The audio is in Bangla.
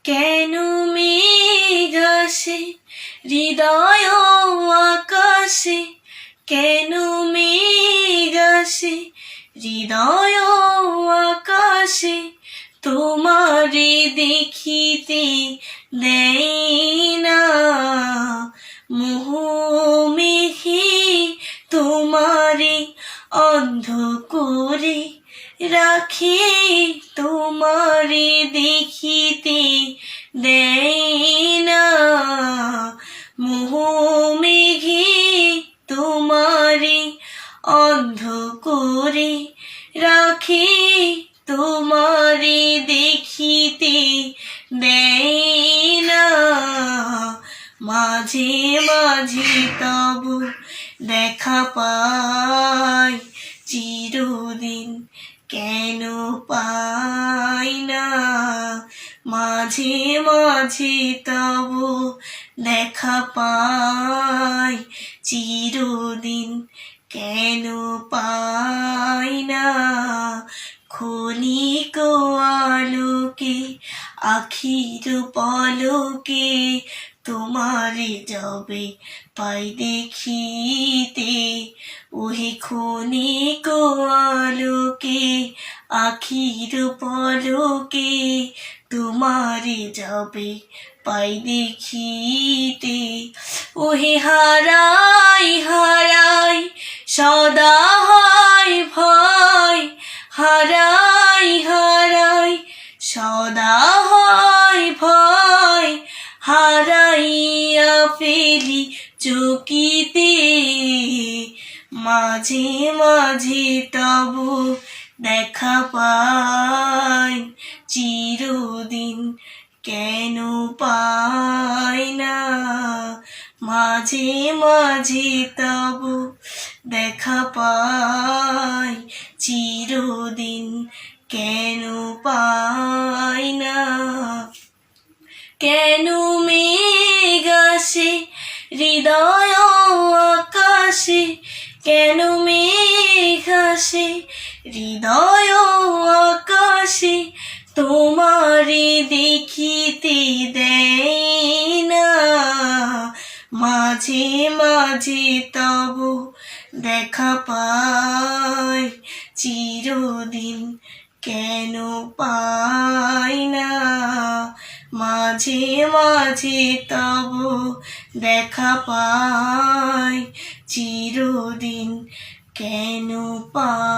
কেন মেঘ আসে হৃদয় আকাশে, কেন মেঘ আসে হৃদয় আকাশে, তোমারে দেখিতে দেয় না মোহ মেঘে, তোমারে অন্ধ করে রাখে, তোমারে দেখিতে দেয় না মোহ মেঘে, তোমারে অন্ধ করে রাখে, তোমারে দেখিতে দেয় না। মাঝে মাঝে তবু দেখা পাই, চিরদিন কেন পাই না। মাঝে মাঝে তবু দেখা পাই, চিরদিন কেন পাই না। ক্ষণিক আলোকে আখির পলকে, তোমারে যবে পাই দেখিতে, ওহে ক্ষণিক আলোকে আখির পলকে, তোমারে যবে পাই দেখিতে, ওহে হারাই হারাই সদা হয় ভয়, হারাই হারাই সদা হয় ভয়, হারাইয়া ফেলি চকিতে। মাঝে মাঝে তবু দেখা পাই, চিরদিন কেন পাই না। মাঝে মাঝে তবু দেখা পাই, চিরদিন কেন পাই না। কেন মেঘ আসে হৃদয় আকাশে, কেন মেঘ আসে হৃদয় আকাশে, তোমারে দেখিতে দেয় না। মাঝে মাঝে তবু দেখা পাই, চিরদিন কেন পাই না। মাঝে মাঝে তবু দেখা পাই, চিরদিন কেন পাই।